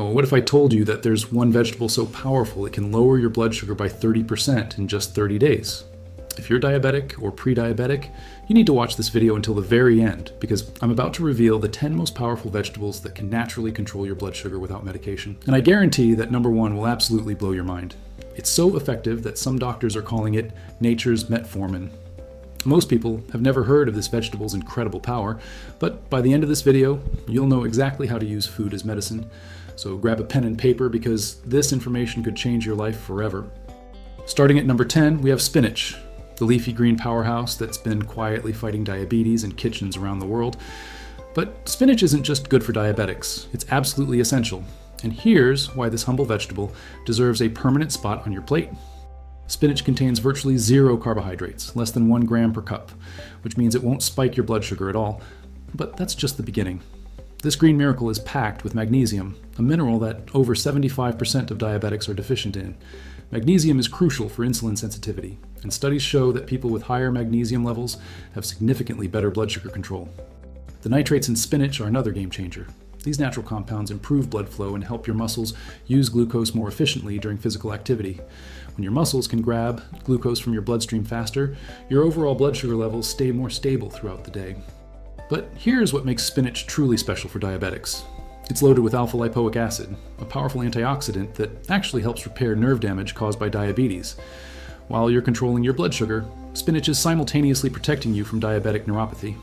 Now, what if I told you that there's one vegetable so powerful it can lower your blood sugar by 30% in just 30 days? If you're diabetic or pre-diabetic, you need to watch this video until the very end, because I'm about to reveal the 10 most powerful vegetables that can naturally control your blood sugar without medication. And I guarantee that number 1 will absolutely blow your mind. It's so effective that some doctors are calling it nature's metformin. Most people have never heard of this vegetable's incredible power, but by the end of this video, you'll know exactly how to use food as medicine. So grab a pen and paper, because this information could change your life forever. Starting at number 10, we have spinach, the leafy green powerhouse that's been quietly fighting diabetes in kitchens around the world. But spinach isn't just good for diabetics, it's absolutely essential. And here's why this humble vegetable deserves a permanent spot on your plate. Spinach contains virtually zero carbohydrates, less than 1 gram per cup, which means it won't spike your blood sugar at all. But that's just the beginning. This green miracle is packed with magnesium, a mineral that over 75% of diabetics are deficient in. Magnesium is crucial for insulin sensitivity, and studies show that people with higher magnesium levels have significantly better blood sugar control. The nitrates in spinach are another game changer. These natural compounds improve blood flow and help your muscles use glucose more efficiently during physical activity. When your muscles can grab glucose from your bloodstream faster, your overall blood sugar levels stay more stable throughout the day. But here's what makes spinach truly special for diabetics. It's loaded with alpha-lipoic acid, a powerful antioxidant that actually helps repair nerve damage caused by diabetes. While you're controlling your blood sugar, spinach is simultaneously protecting you from diabetic neuropathy.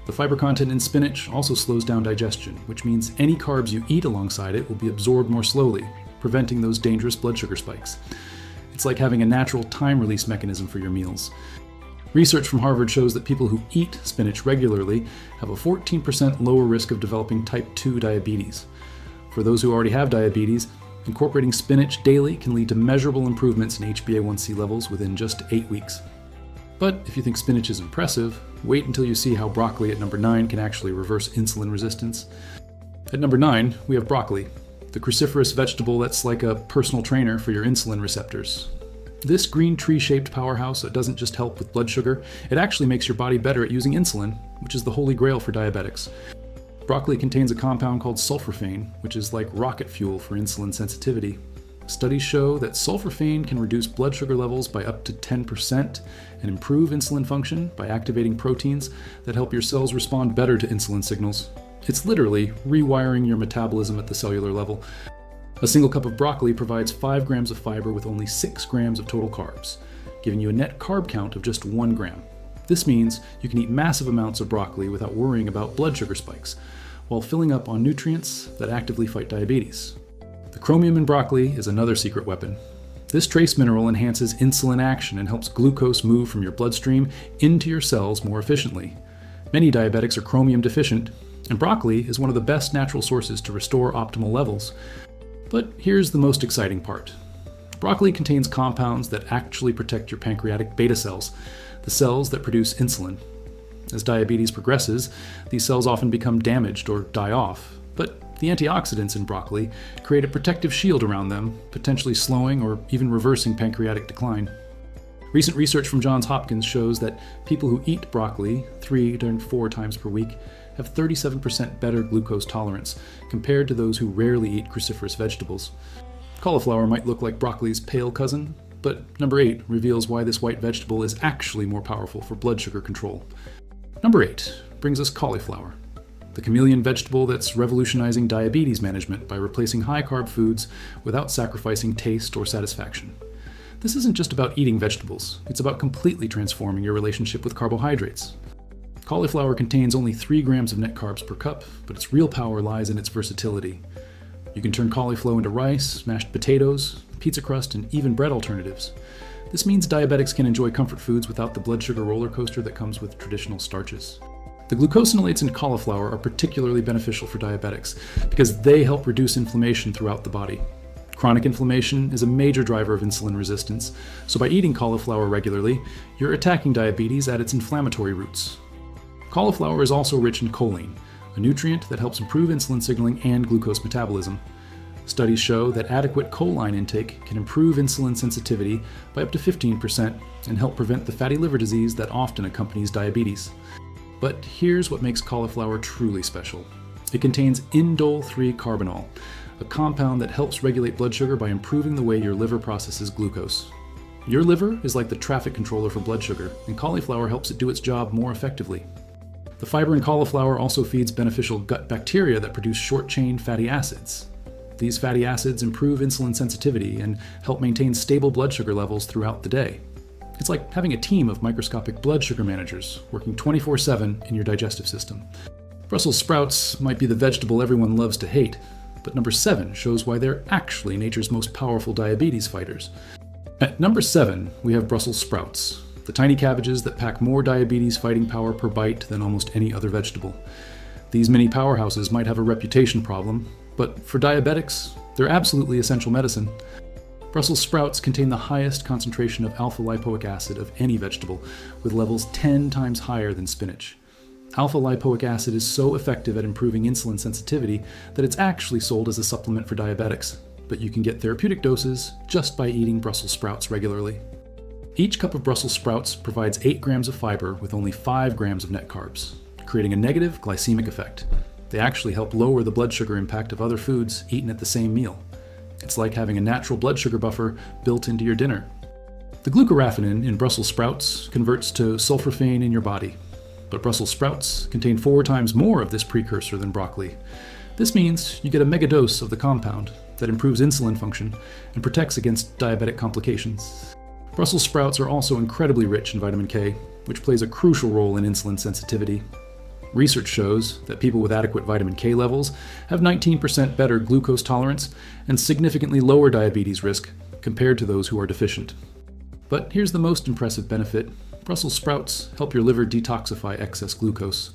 The fiber content in spinach also slows down digestion, which means any carbs you eat alongside it will be absorbed more slowly, preventing those dangerous blood sugar spikes. It's like having a natural time-release mechanism for your meals. Research from Harvard shows that people who eat spinach regularly have a 14% lower risk of developing type 2 diabetes. For those who already have diabetes, incorporating spinach daily can lead to measurable improvements in HbA1c levels within just 8 weeks. But if you think spinach is impressive, wait until you see how broccoli at number 9 can actually reverse insulin resistance. At number 9, we have broccoli, the cruciferous vegetable that's like a personal trainer for your insulin receptors. This green tree-shaped powerhouse doesn't just help with blood sugar, it actually makes your body better at using insulin, which is the holy grail for diabetics. Broccoli contains a compound called sulforaphane, which is like rocket fuel for insulin sensitivity. Studies show that sulforaphane can reduce blood sugar levels by up to 10% and improve insulin function by activating proteins that help your cells respond better to insulin signals. It's literally rewiring your metabolism at the cellular level. A single cup of broccoli provides 5 grams of fiber with only 6 grams of total carbs, giving you a net carb count of just 1 gram. This means you can eat massive amounts of broccoli without worrying about blood sugar spikes, while filling up on nutrients that actively fight diabetes. The chromium in broccoli is another secret weapon. This trace mineral enhances insulin action and helps glucose move from your bloodstream into your cells more efficiently. Many diabetics are chromium deficient, and broccoli is one of the best natural sources to restore optimal levels. But here's the most exciting part. Broccoli contains compounds that actually protect your pancreatic beta cells, the cells that produce insulin. As diabetes progresses, these cells often become damaged or die off, but the antioxidants in broccoli create a protective shield around them, potentially slowing or even reversing pancreatic decline. Recent research from Johns Hopkins shows that people who eat broccoli 3 to 4 times per week have 37% better glucose tolerance compared to those who rarely eat cruciferous vegetables. Cauliflower might look like broccoli's pale cousin, but number 8 reveals why this white vegetable is actually more powerful for blood sugar control. Number 8 brings us cauliflower, the chameleon vegetable that's revolutionizing diabetes management by replacing high-carb foods without sacrificing taste or satisfaction. This isn't just about eating vegetables, it's about completely transforming your relationship with carbohydrates. Cauliflower contains only 3 grams of net carbs per cup, but its real power lies in its versatility. You can turn cauliflower into rice, mashed potatoes, pizza crust, and even bread alternatives. This means diabetics can enjoy comfort foods without the blood sugar roller coaster that comes with traditional starches. The glucosinolates in cauliflower are particularly beneficial for diabetics because they help reduce inflammation throughout the body. Chronic inflammation is a major driver of insulin resistance, so by eating cauliflower regularly, you're attacking diabetes at its inflammatory roots. Cauliflower is also rich in choline, a nutrient that helps improve insulin signaling and glucose metabolism. Studies show that adequate choline intake can improve insulin sensitivity by up to 15% and help prevent the fatty liver disease that often accompanies diabetes. But here's what makes cauliflower truly special. It contains indole 3-carbinol, a compound that helps regulate blood sugar by improving the way your liver processes glucose. Your liver is like the traffic controller for blood sugar, and cauliflower helps it do its job more effectively. The fiber in cauliflower also feeds beneficial gut bacteria that produce short-chain fatty acids. These fatty acids improve insulin sensitivity and help maintain stable blood sugar levels throughout the day. It's like having a team of microscopic blood sugar managers working 24/7 in your digestive system. Brussels sprouts might be the vegetable everyone loves to hate, but number 7 shows why they're actually nature's most powerful diabetes fighters. At number 7, we have Brussels sprouts, the tiny cabbages that pack more diabetes fighting power per bite than almost any other vegetable. These mini powerhouses might have a reputation problem, but for diabetics, they're absolutely essential medicine. Brussels sprouts contain the highest concentration of alpha-lipoic acid of any vegetable, with levels 10 times higher than spinach. Alpha-lipoic acid is so effective at improving insulin sensitivity that it's actually sold as a supplement for diabetics, but you can get therapeutic doses just by eating Brussels sprouts regularly. Each cup of Brussels sprouts provides 8 grams of fiber with only 5 grams of net carbs, creating a negative glycemic effect. They actually help lower the blood sugar impact of other foods eaten at the same meal. It's like having a natural blood sugar buffer built into your dinner. The glucoraphanin in Brussels sprouts converts to sulforaphane in your body, but Brussels sprouts contain 4 times more of this precursor than broccoli. This means you get a mega dose of the compound that improves insulin function and protects against diabetic complications. Brussels sprouts are also incredibly rich in vitamin K, which plays a crucial role in insulin sensitivity. Research shows that people with adequate vitamin K levels have 19% better glucose tolerance and significantly lower diabetes risk compared to those who are deficient. But here's the most impressive benefit. Brussels sprouts help your liver detoxify excess glucose.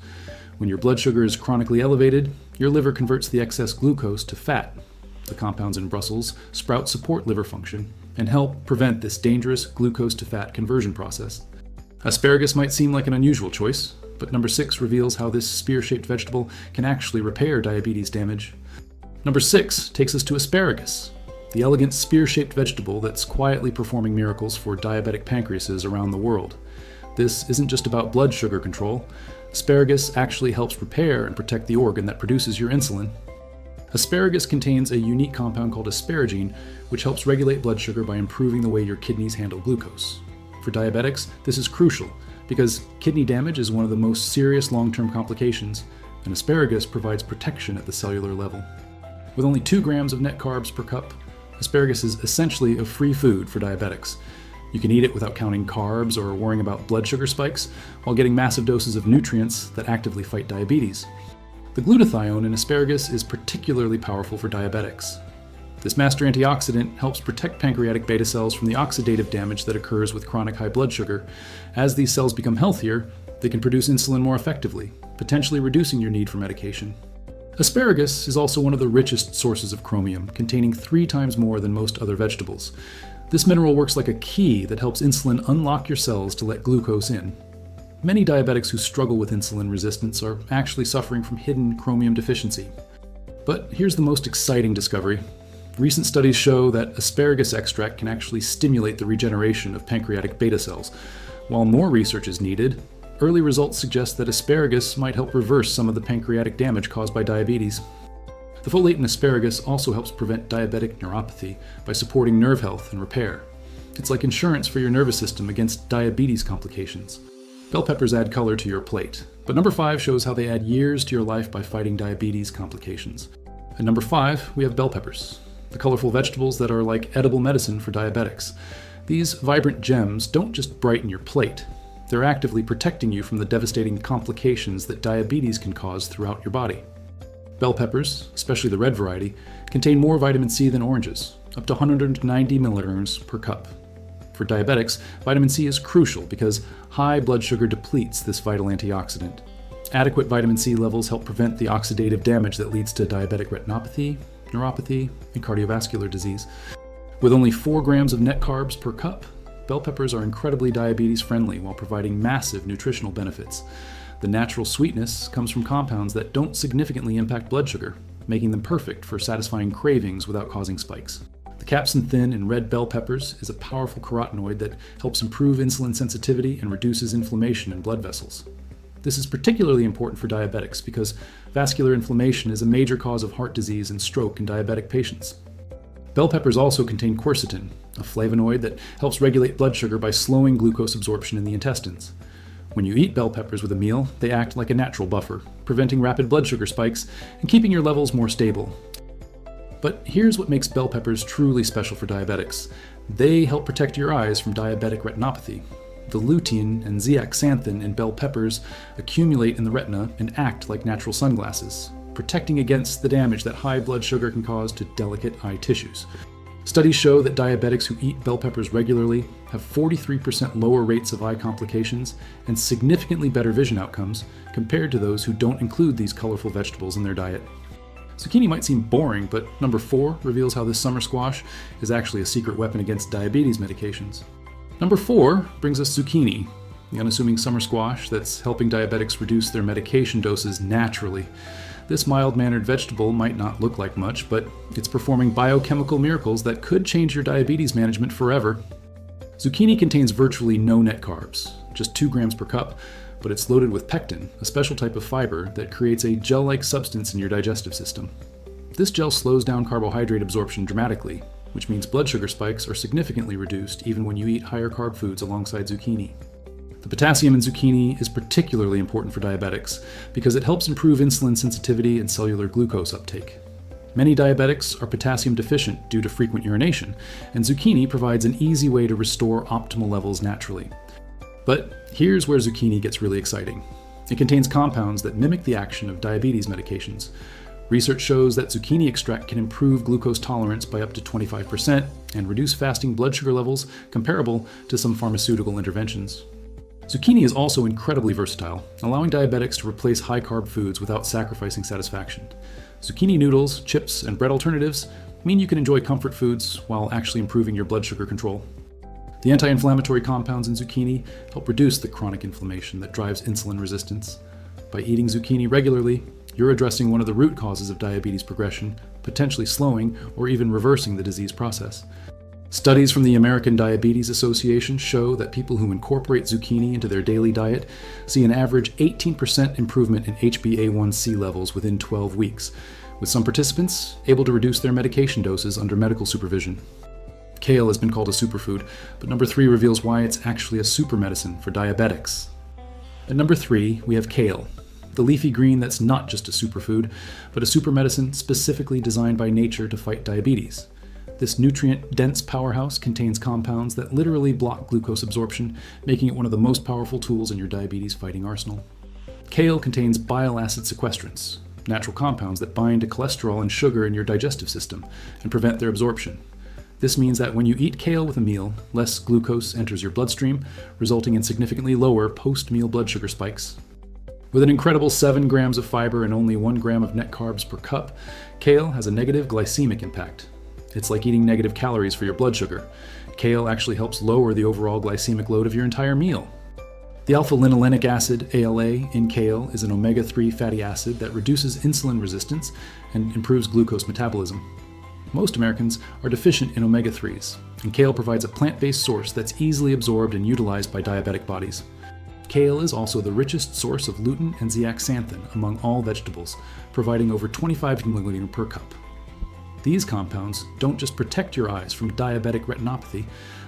When your blood sugar is chronically elevated, your liver converts the excess glucose to fat. The compounds in Brussels sprouts support liver function and help prevent this dangerous glucose to fat conversion process. Asparagus might seem like an unusual choice, but number 6 reveals how this spear-shaped vegetable can actually repair diabetes damage. Number 6 takes us to asparagus, the elegant spear-shaped vegetable that's quietly performing miracles for diabetic pancreases around the world. This isn't just about blood sugar control. Asparagus actually helps repair and protect the organ that produces your insulin. Asparagus contains a unique compound called asparagine, which helps regulate blood sugar by improving the way your kidneys handle glucose. For diabetics, this is crucial because kidney damage is one of the most serious long-term complications, and asparagus provides protection at the cellular level. With only 2 grams of net carbs per cup, asparagus is essentially a free food for diabetics. You can eat it without counting carbs or worrying about blood sugar spikes, while getting massive doses of nutrients that actively fight diabetes. The glutathione in asparagus is particularly powerful for diabetics. This master antioxidant helps protect pancreatic beta cells from the oxidative damage that occurs with chronic high blood sugar. As these cells become healthier, they can produce insulin more effectively, potentially reducing your need for medication. Asparagus is also one of the richest sources of chromium, containing 3 times more than most other vegetables. This mineral works like a key that helps insulin unlock your cells to let glucose in. Many diabetics who struggle with insulin resistance are actually suffering from hidden chromium deficiency. But here's the most exciting discovery. Recent studies show that asparagus extract can actually stimulate the regeneration of pancreatic beta cells. While more research is needed, early results suggest that asparagus might help reverse some of the pancreatic damage caused by diabetes. The folate in asparagus also helps prevent diabetic neuropathy by supporting nerve health and repair. It's like insurance for your nervous system against diabetes complications. Bell peppers add color to your plate, but number 5 shows how they add years to your life by fighting diabetes complications. At number 5, we have bell peppers, the colorful vegetables that are like edible medicine for diabetics. These vibrant gems don't just brighten your plate, they're actively protecting you from the devastating complications that diabetes can cause throughout your body. Bell peppers, especially the red variety, contain more vitamin C than oranges, up to 190 milligrams per cup. For diabetics, vitamin C is crucial because high blood sugar depletes this vital antioxidant. Adequate vitamin C levels help prevent the oxidative damage that leads to diabetic retinopathy, neuropathy, and cardiovascular disease. With only 4 grams of net carbs per cup, bell peppers are incredibly diabetes-friendly while providing massive nutritional benefits. The natural sweetness comes from compounds that don't significantly impact blood sugar, making them perfect for satisfying cravings without causing spikes. The capsaicin in red bell peppers is a powerful carotenoid that helps improve insulin sensitivity and reduces inflammation in blood vessels. This is particularly important for diabetics because vascular inflammation is a major cause of heart disease and stroke in diabetic patients. Bell peppers also contain quercetin, a flavonoid that helps regulate blood sugar by slowing glucose absorption in the intestines. When you eat bell peppers with a meal, they act like a natural buffer, preventing rapid blood sugar spikes and keeping your levels more stable. But here's what makes bell peppers truly special for diabetics. They help protect your eyes from diabetic retinopathy. The lutein and zeaxanthin in bell peppers accumulate in the retina and act like natural sunglasses, protecting against the damage that high blood sugar can cause to delicate eye tissues. Studies show that diabetics who eat bell peppers regularly have 43% lower rates of eye complications and significantly better vision outcomes compared to those who don't include these colorful vegetables in their diet. Zucchini might seem boring, but number 4 reveals how this summer squash is actually a secret weapon against diabetes medications. Number 4 brings us zucchini, the unassuming summer squash that's helping diabetics reduce their medication doses naturally. This mild-mannered vegetable might not look like much, but it's performing biochemical miracles that could change your diabetes management forever. Zucchini contains virtually no net carbs, just 2 grams per cup, but it's loaded with pectin, a special type of fiber that creates a gel-like substance in your digestive system. This gel slows down carbohydrate absorption dramatically, which means blood sugar spikes are significantly reduced even when you eat higher carb foods alongside zucchini. The potassium in zucchini is particularly important for diabetics because it helps improve insulin sensitivity and cellular glucose uptake. Many diabetics are potassium deficient due to frequent urination, and zucchini provides an easy way to restore optimal levels naturally. But here's where zucchini gets really exciting. It contains compounds that mimic the action of diabetes medications. Research shows that zucchini extract can improve glucose tolerance by up to 25% and reduce fasting blood sugar levels comparable to some pharmaceutical interventions. Zucchini is also incredibly versatile, allowing diabetics to replace high-carb foods without sacrificing satisfaction. Zucchini noodles, chips, and bread alternatives mean you can enjoy comfort foods while actually improving your blood sugar control. The anti-inflammatory compounds in zucchini help reduce the chronic inflammation that drives insulin resistance. By eating zucchini regularly, you're addressing one of the root causes of diabetes progression, potentially slowing or even reversing the disease process. Studies from the American Diabetes Association show that people who incorporate zucchini into their daily diet see an average 18% improvement in HbA1c levels within 12 weeks, with some participants able to reduce their medication doses under medical supervision. Kale has been called a superfood, but number 3 reveals why it's actually a super medicine for diabetics. At number 3, we have kale, the leafy green that's not just a superfood, but a super medicine specifically designed by nature to fight diabetes. This nutrient-dense powerhouse contains compounds that literally block glucose absorption, making it one of the most powerful tools in your diabetes-fighting arsenal. Kale contains bile acid sequestrants, natural compounds that bind to cholesterol and sugar in your digestive system and prevent their absorption. This means that when you eat kale with a meal, less glucose enters your bloodstream, resulting in significantly lower post-meal blood sugar spikes. With an incredible 7 grams of fiber and only 1 gram of net carbs per cup, kale has a negative glycemic impact. It's like eating negative calories for your blood sugar. Kale actually helps lower the overall glycemic load of your entire meal. The alpha-linolenic acid, ALA, in kale is an omega-3 fatty acid that reduces insulin resistance and improves glucose metabolism. Most Americans are deficient in omega-3s, and kale provides a plant-based source that's easily absorbed and utilized by diabetic bodies. Kale is also the richest source of lutein and zeaxanthin among all vegetables, providing over 25 mg per cup. These compounds don't just protect your eyes from diabetic retinopathy,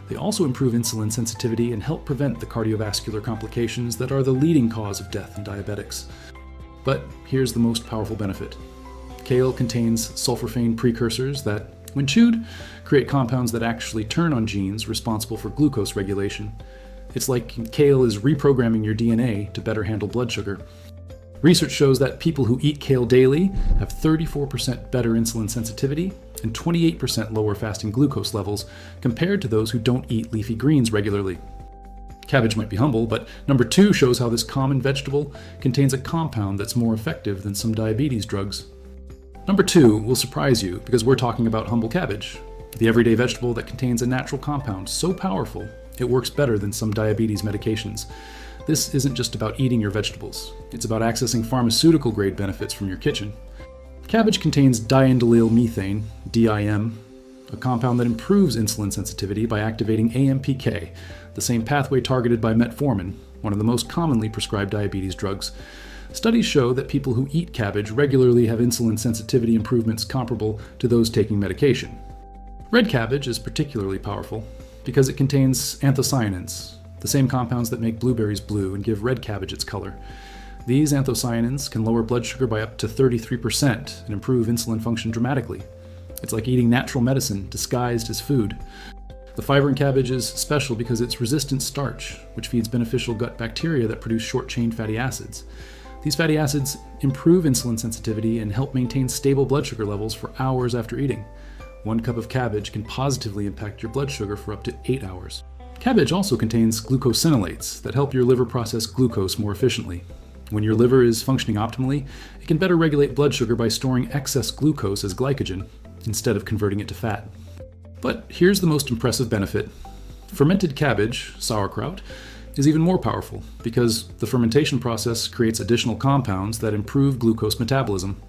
they also improve insulin sensitivity and help prevent the cardiovascular complications that are the leading cause of death in diabetics. But here's the most powerful benefit. Kale contains sulforaphane precursors that, when chewed, create compounds that actually turn on genes responsible for glucose regulation. It's like kale is reprogramming your DNA to better handle blood sugar. Research shows that people who eat kale daily have 34% better insulin sensitivity and 28% lower fasting glucose levels compared to those who don't eat leafy greens regularly. Cabbage might be humble, but number 2 shows how this common vegetable contains a compound that's more effective than some diabetes drugs. Number 2 will surprise you because we're talking about humble cabbage, the everyday vegetable that contains a natural compound so powerful it works better than some diabetes medications. This isn't just about eating your vegetables. It's about accessing pharmaceutical-grade benefits from your kitchen. Cabbage contains diindolyl methane, DIM, a compound that improves insulin sensitivity by activating AMPK, the same pathway targeted by metformin, one of the most commonly prescribed diabetes drugs. Studies show that people who eat cabbage regularly have insulin sensitivity improvements comparable to those taking medication. Red cabbage is particularly powerful because it contains anthocyanins, the same compounds that make blueberries blue and give red cabbage its color. These anthocyanins can lower blood sugar by up to 33% and improve insulin function dramatically. It's like eating natural medicine disguised as food. The fiber in cabbage is special because it's resistant starch, which feeds beneficial gut bacteria that produce short-chain fatty acids. These fatty acids improve insulin sensitivity and help maintain stable blood sugar levels for hours after eating. 1 cup of cabbage can positively impact your blood sugar for up to 8 hours. Cabbage also contains glucosinolates that help your liver process glucose more efficiently. When your liver is functioning optimally, it can better regulate blood sugar by storing excess glucose as glycogen, instead of converting it to fat. But here's the most impressive benefit. Fermented cabbage, sauerkraut, is even more powerful because the fermentation process creates additional compounds that improve glucose metabolism.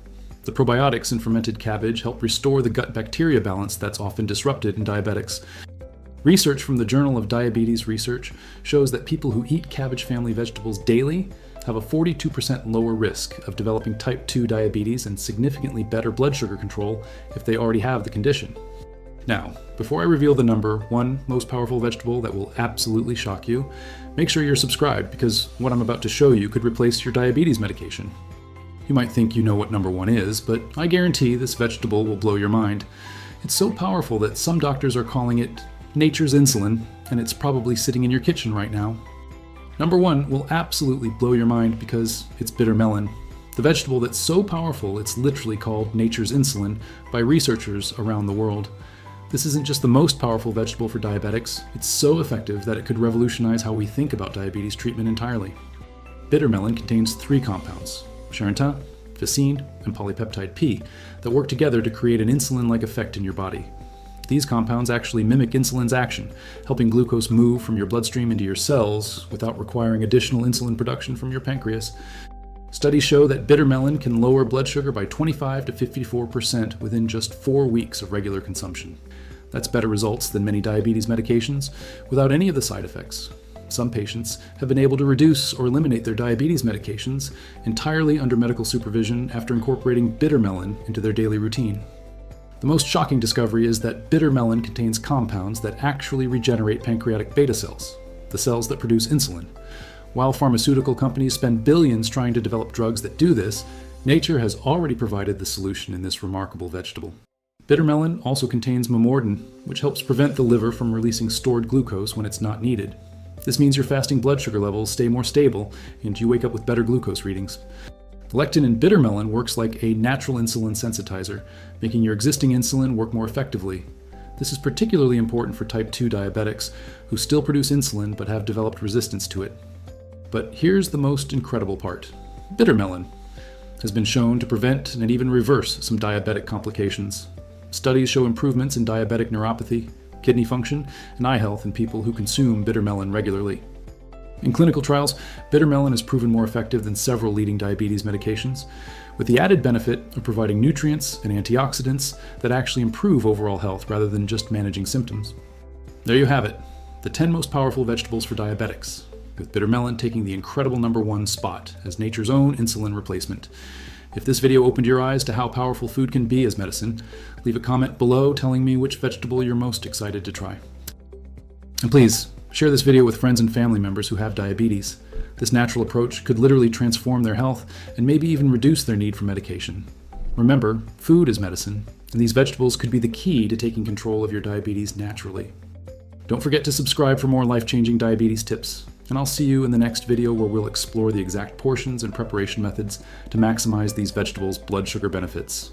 The probiotics in fermented cabbage help restore the gut bacteria balance that's often disrupted in diabetics. Research from the Journal of Diabetes Research shows that people who eat cabbage family vegetables daily have a 42% lower risk of developing type 2 diabetes and significantly better blood sugar control if they already have the condition. Now, before I reveal the number 1 most powerful vegetable that will absolutely shock you, make sure you're subscribed because what I'm about to show you could replace your diabetes medication. You might think you know what number 1 is, but I guarantee this vegetable will blow your mind. It's so powerful that some doctors are calling it nature's insulin, and it's probably sitting in your kitchen right now. Number 1 will absolutely blow your mind because it's bitter melon, the vegetable that's so powerful it's literally called nature's insulin by researchers around the world. This isn't just the most powerful vegetable for diabetics, it's so effective that it could revolutionize how we think about diabetes treatment entirely. Bitter melon contains 3 compounds, charentin, ficin, and polypeptide P, that work together to create an insulin-like effect in your body. These compounds actually mimic insulin's action, helping glucose move from your bloodstream into your cells without requiring additional insulin production from your pancreas. Studies show that bitter melon can lower blood sugar by 25 to 54% within just 4 weeks of regular consumption. That's better results than many diabetes medications without any of the side effects. Some patients have been able to reduce or eliminate their diabetes medications entirely under medical supervision after incorporating bitter melon into their daily routine. The most shocking discovery is that bitter melon contains compounds that actually regenerate pancreatic beta cells, the cells that produce insulin. While pharmaceutical companies spend billions trying to develop drugs that do this, nature has already provided the solution in this remarkable vegetable. Bitter melon also contains memordin, which helps prevent the liver from releasing stored glucose when it's not needed. This means your fasting blood sugar levels stay more stable and you wake up with better glucose readings. Lectin in bitter melon works like a natural insulin sensitizer, making your existing insulin work more effectively. This is particularly important for type 2 diabetics who still produce insulin but have developed resistance to it. But here's the most incredible part. Bitter melon has been shown to prevent and even reverse some diabetic complications. Studies show improvements in diabetic neuropathy, kidney function, and eye health in people who consume bitter melon regularly. In clinical trials, bitter melon has proven more effective than several leading diabetes medications, with the added benefit of providing nutrients and antioxidants that actually improve overall health rather than just managing symptoms. There you have it, the 10 most powerful vegetables for diabetics, with bitter melon taking the incredible number 1 spot as nature's own insulin replacement. If this video opened your eyes to how powerful food can be as medicine, leave a comment below telling me which vegetable you're most excited to try. And please, share this video with friends and family members who have diabetes. This natural approach could literally transform their health and maybe even reduce their need for medication. Remember, food is medicine, and these vegetables could be the key to taking control of your diabetes naturally. Don't forget to subscribe for more life-changing diabetes tips, and I'll see you in the next video where we'll explore the exact portions and preparation methods to maximize these vegetables' blood sugar benefits.